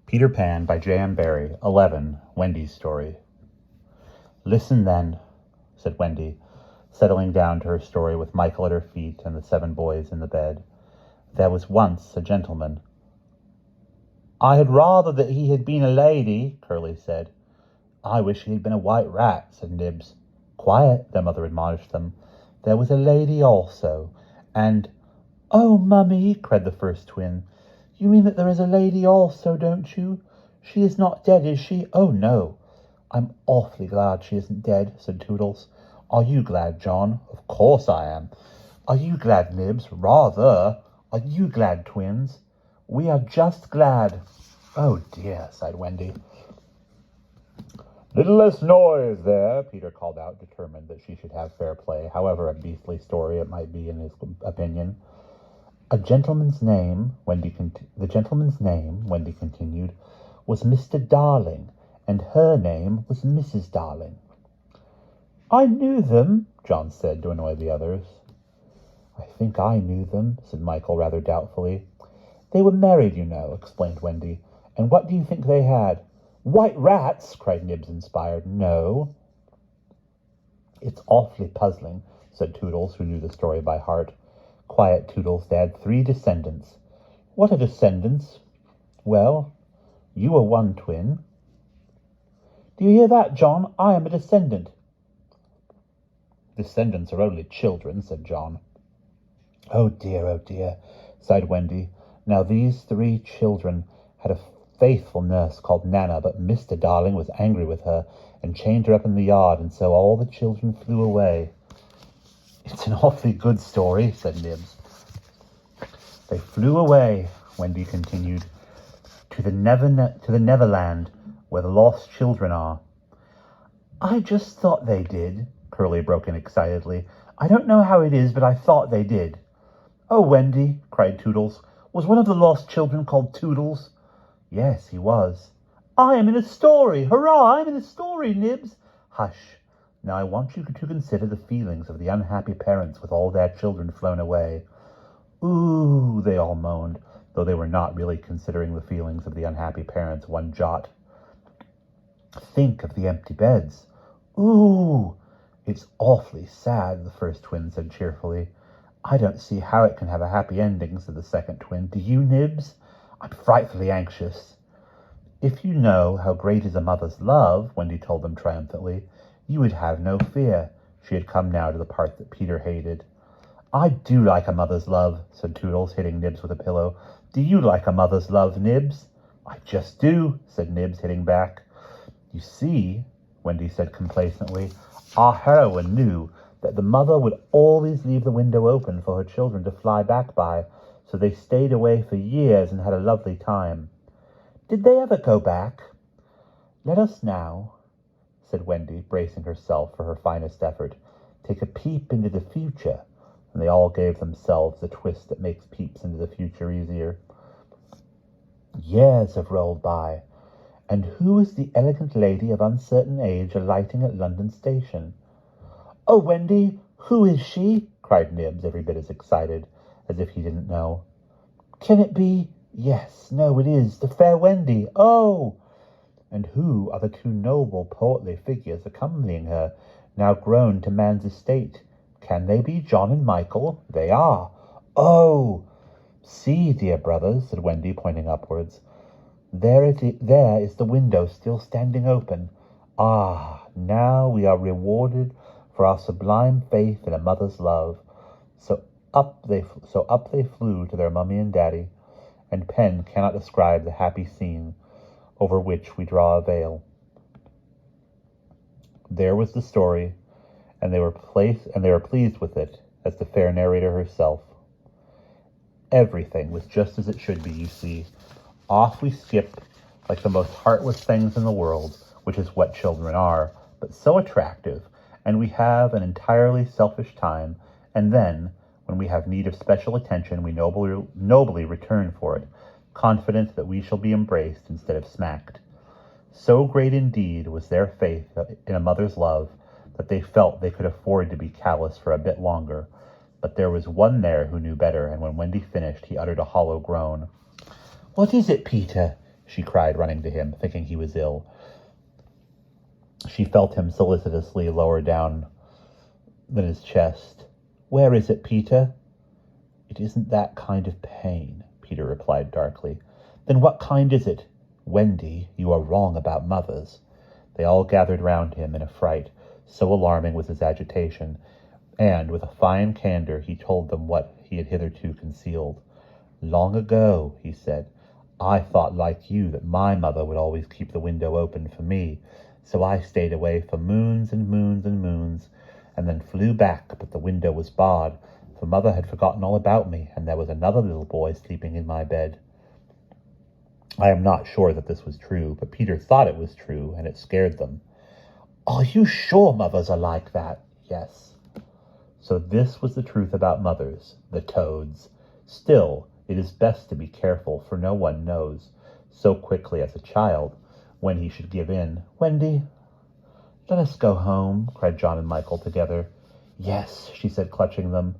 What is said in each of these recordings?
Peter Pan by J.M. Barrie, 11, Wendy's story. Listen then, said Wendy, settling down to her story with Michael at her feet and the 7 boys in the bed. There was once a gentleman. I had rather that he had been a lady, Curly said. I wish he had been a white rat, said Nibs. Quiet, their mother admonished them. There was a lady also, and... Oh, Mummy, cried the first twin. You mean that there is a lady also, don't you? She is not dead, is she? Oh, no. I'm awfully glad she isn't dead, said Toodles. Are you glad, John? Of course I am. Are you glad, Nibs? Rather. Are you glad, twins? We are just glad. Oh, dear, sighed Wendy. Little less noise there, Peter called out, determined that she should have fair play, however a beastly story it might be in his opinion. The gentleman's name, Wendy continued, was Mr. Darling, and her name was Mrs. Darling. I knew them, John said to annoy the others. I think I knew them, said Michael rather doubtfully. They were married, you know, explained Wendy. And what do you think they had? White rats, cried Nibs, inspired. No. It's awfully puzzling, said Toodles, who knew the story by heart. Quiet, Toodles. They had 3 descendants. What are descendants? Well, you are one twin. Do you hear that, John? I am a descendant. Descendants are only children, said John. Oh, dear, sighed Wendy. Now these 3 children had a faithful nurse called Nana, but Mr. Darling was angry with her and chained her up in the yard, and so all the children flew away. It's an awfully good story, said Nibs. They flew away, Wendy continued, to the Neverland, where the lost children are. I just thought they did, Curly broke in excitedly. I don't know how it is, but I thought they did. Oh, Wendy, cried Toodles, was one of the lost children called Toodles? Yes, he was. I am in a story! Hurrah, I'm in a story, Nibs! Hush. Now I want you to consider the feelings of the unhappy parents with all their children flown away. Ooh, they all moaned, though they were not really considering the feelings of the unhappy parents one jot. Think of the empty beds. Ooh, it's awfully sad, the first twin said cheerfully. I don't see how it can have a happy ending, said the second twin. Do you, Nibs? I'm frightfully anxious. If you know how great is a mother's love, Wendy told them triumphantly, you would have no fear. She had come now to the part that Peter hated. I do like a mother's love, said Toodles, hitting Nibs with a pillow. Do you like a mother's love, Nibs? I just do, said Nibs, hitting back. You see, Wendy said complacently, our heroine knew that the mother would always leave the window open for her children to fly back by, so they stayed away for years and had a lovely time. Did they ever go back? Let us now, said Wendy, bracing herself for her finest effort, take a peep into the future, and they all gave themselves the twist that makes peeps into the future easier. Years have rolled by, and who is the elegant lady of uncertain age alighting at London Station? Oh, Wendy, who is she? Cried Nibs, every bit as excited as if he didn't know. Can it be? Yes, no, it is, the fair Wendy. Oh! And who are the 2 noble, portly figures accompanying her, now grown to man's estate? Can they be John and Michael? They are. Oh! See, dear brothers, said Wendy, pointing upwards. There is the window still standing open. Ah, now we are rewarded for our sublime faith in a mother's love. So up they flew to their mummy and daddy, and pen cannot describe the happy scene over which we draw a veil. There was the story, and they were pleased with it, as the fair narrator herself. Everything was just as it should be, you see. Off we skipped like the most heartless things in the world, which is what children are, but so attractive, and we have an entirely selfish time, and then, when we have need of special attention, we nobly return for it, confident that we shall be embraced instead of smacked. So great indeed was their faith in a mother's love that they felt they could afford to be callous for a bit longer. But there was one there who knew better, and when Wendy finished, he uttered a hollow groan. What is it, Peter? she cried, running to him, thinking he was ill. She felt him solicitously lower down than his chest. "Where is it, Peter?" "It isn't that kind of pain," Peter replied darkly. "Then what kind is it?" "Wendy, you are wrong about mothers." They all gathered round him in a fright, so alarming was his agitation, and with a fine candor he told them what he had hitherto concealed. "Long ago," he said, "I thought like you that my mother would always keep the window open for me, so I stayed away for moons and moons and moons, and then flew back, but the window was barred, for mother had forgotten all about me, and there was another little boy sleeping in my bed." I am not sure that this was true, but Peter thought it was true, and it scared them. "Are you sure mothers are like that?" "Yes." So this was the truth about mothers, the toads. Still, it is best to be careful, for no one knows, so quickly as a child, when he should give in. "Wendy, let us go home," cried John and Michael together. "Yes," she said, clutching them.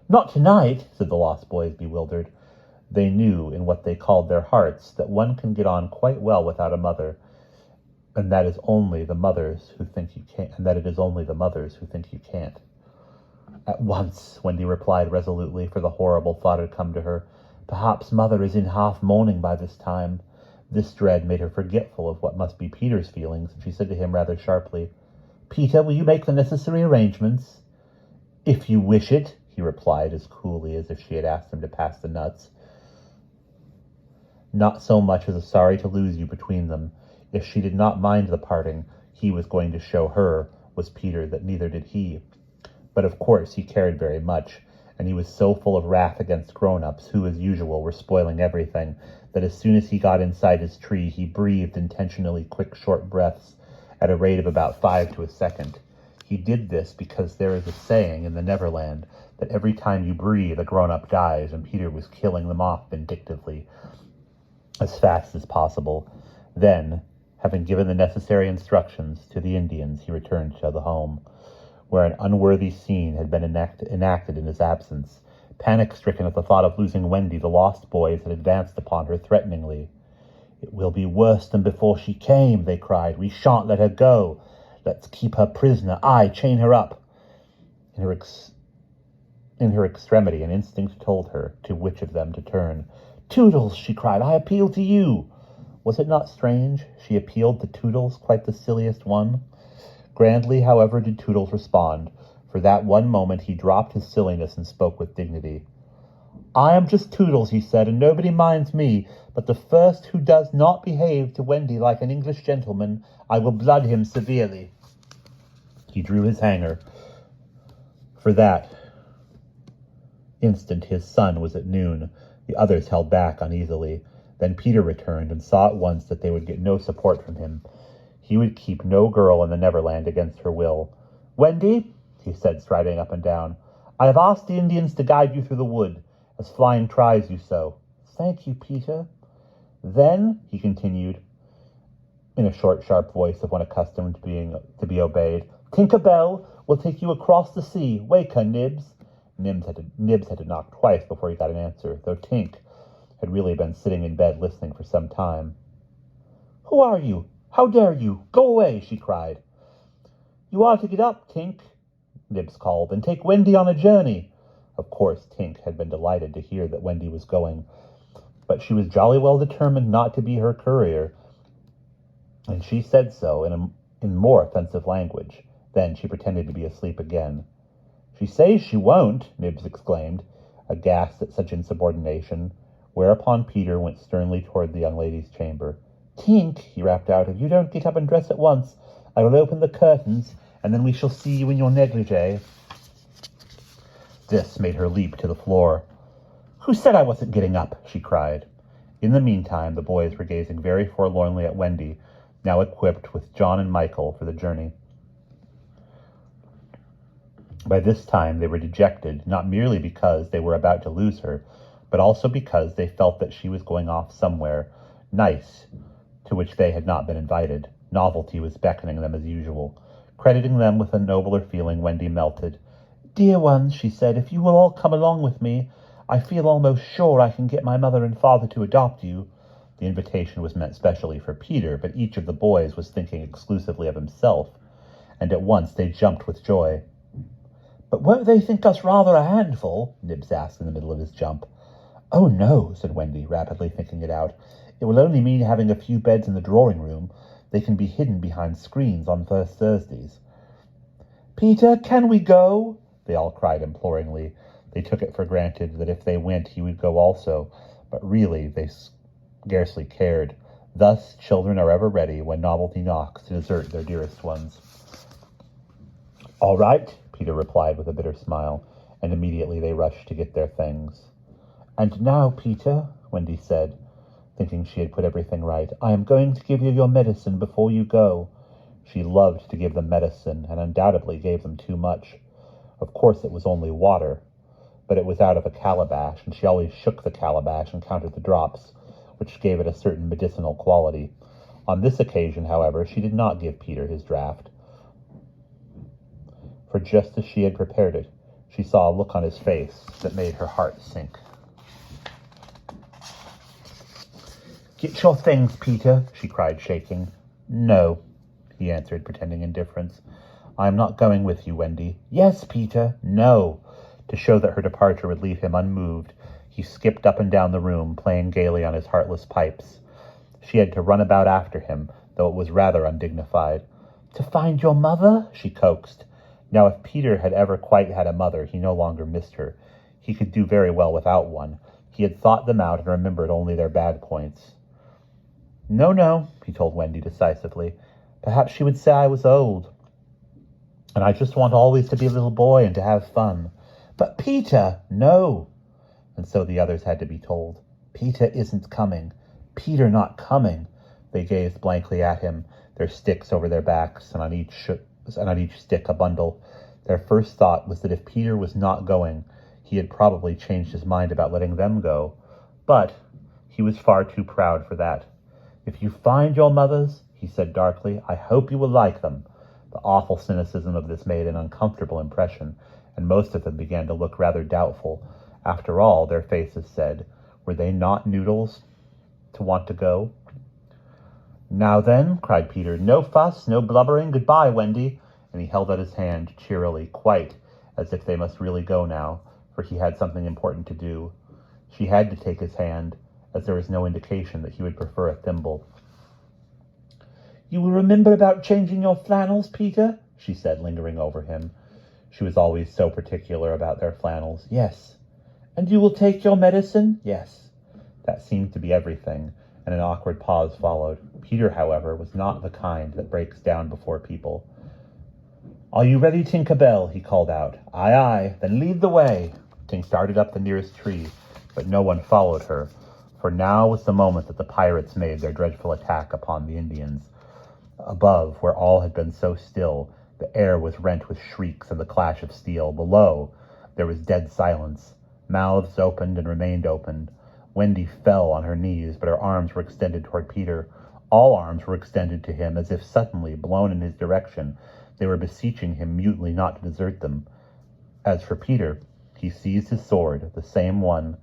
"Not tonight," said the lost boys, bewildered. They knew, in what they called their hearts, that one can get on quite well without a mother, and that it is only the mothers who think you can't. "At once," Wendy replied resolutely, for the horrible thought had come to her. "Perhaps mother is in half mourning by this time." This dread made her forgetful of what must be Peter's feelings, and she said to him rather sharply, "Peter, will you make the necessary arrangements?" "If you wish it," he replied as coolly as if she had asked him to pass the nuts. Not so much as sorry to lose you between them. If she did not mind the parting, he was going to show her, was Peter, that neither did he. But of course he cared very much, and he was so full of wrath against grown-ups, who, as usual, were spoiling everything, that as soon as he got inside his tree, he breathed intentionally quick, short breaths, at a rate of about 5 to a second. He did this because there is a saying in the Neverland that every time you breathe, a grown-up dies, and Peter was killing them off vindictively, as fast as possible. Then, having given the necessary instructions to the Indians, he returned to the home, where an unworthy scene had been enacted in his absence. Panic-stricken at the thought of losing Wendy, the lost boys had advanced upon her threateningly. "It will be worse than before she came," they cried. "We shan't let her go. Let's keep her prisoner. Aye, chain her up." In her extremity, an instinct told her to which of them to turn. "Toodles," she cried, "I appeal to you." Was it not strange? She appealed to Toodles, quite the silliest one. Grandly, however, did Toodles respond. For that one moment he dropped his silliness and spoke with dignity. "I am just Toodles," he said, "and nobody minds me, but the first who does not behave to Wendy like an English gentleman, I will blood him severely." He drew his hanger. For that instant his sun was at noon. The others held back uneasily. Then Peter returned and saw at once that they would get no support from him. He would keep no girl in the Neverland against her will. "Wendy," he said, striding up and down, "I have asked the Indians to guide you through the wood, as flying tries you so." "Thank you, Peter." "Then," he continued, in a short, sharp voice of one accustomed to be obeyed, "Tinker Bell will take you across the sea. Wake her, Nibs." Nibs had to knock twice before he got an answer, though Tink had really been sitting in bed listening for some time. "Who are you? How dare you? Go away," she cried. "You are to get up, Tink," Nibs called, "and take Wendy on a journey." Of course, Tink had been delighted to hear that Wendy was going, but she was jolly well determined not to be her courier, and she said so in more offensive language. Then she pretended to be asleep again. "She says she won't," Nibs exclaimed, aghast at such insubordination, whereupon Peter went sternly toward the young lady's chamber. "Tink," he rapped out, "if you don't get up and dress at once, I will open the curtains, and then we shall see you in your negligee." This made her leap to the floor. "Who said I wasn't getting up?" she cried. In the meantime, the boys were gazing very forlornly at Wendy, now equipped with John and Michael for the journey. By this time they were dejected, not merely because they were about to lose her, but also because they felt that she was going off somewhere nice, to which they had not been invited. Novelty was beckoning them as usual. Crediting them with a nobler feeling, Wendy melted. "Dear ones," she said, "if you will all come along with me, I feel almost sure I can get my mother and father to adopt you." The invitation was meant specially for Peter, but each of the boys was thinking exclusively of himself, and at once they jumped with joy. "But won't they think us rather a handful?" Nibs asked in the middle of his jump. "Oh, no," said Wendy, rapidly thinking it out. "It will only mean having a few beds in the drawing-room. They can be hidden behind screens on first Thursdays." "Peter, can we go?" they all cried imploringly. They took it for granted that if they went he would go also, but really they scarcely cared. Thus children are ever ready when novelty knocks to desert their dearest ones. "All right," Peter replied with a bitter smile, and immediately they rushed to get their things. "And now, Peter," Wendy said, thinking she had put everything right, "I am going to give you your medicine before you go." She loved to give them medicine, and undoubtedly gave them too much. Of course it was only water, but it was out of a calabash, and she always shook the calabash and counted the drops, which gave it a certain medicinal quality. On this occasion, however, she did not give Peter his draught, for just as she had prepared it, she saw a look on his face that made her heart sink. "Get your things, Peter," she cried, shaking. "No," he answered, pretending indifference. "I am not going with you, Wendy." "Yes, Peter." "No." To show that her departure would leave him unmoved, he skipped up and down the room, playing gaily on his heartless pipes. She had to run about after him, though it was rather undignified. "To find your mother?" she coaxed. Now, if Peter had ever quite had a mother, he no longer missed her. He could do very well without one. He had thought them out and remembered only their bad points. No, he told Wendy decisively. "Perhaps she would say I was old. And I just want always to be a little boy and to have fun." "But Peter!" "No." And so the others had to be told. "Peter isn't coming. Peter not coming." They gazed blankly at him, their sticks over their backs, and on each stick a bundle. Their first thought was that if Peter was not going, he had probably changed his mind about letting them go. But he was far too proud for that. "If you find your mothers," he said darkly, "I hope you will like them." The awful cynicism of this made an uncomfortable impression, and most of them began to look rather doubtful. After all, their faces said, were they not noodles to want to go? "Now then," cried Peter, "no fuss, no blubbering. Goodbye, Wendy." And he held out his hand cheerily, quite as if they must really go now, for he had something important to do. She had to take his hand, as there was no indication that he would prefer a thimble. "You will remember about changing your flannels, Peter?" she said, lingering over him. She was always so particular about their flannels. "Yes." "And you will take your medicine?" "Yes." That seemed to be everything, and an awkward pause followed. Peter, however, was not the kind that breaks down before people. "Are you ready, Tinker Bell?" he called out. "Aye, aye. Then lead the way." Tink started up the nearest tree, but no one followed her, for now was the moment that the pirates made their dreadful attack upon the Indians. Above, where all had been so still, the air was rent with shrieks and the clash of steel. Below, there was dead silence. Mouths opened and remained open. Wendy fell on her knees, but her arms were extended toward Peter. All arms were extended to him, as if suddenly blown in his direction. They were beseeching him mutely not to desert them. As for Peter, he seized his sword, the same one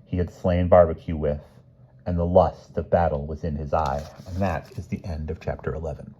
he had slain Barbecue with, and the lust of battle was in his eye. And that is the end of chapter 11.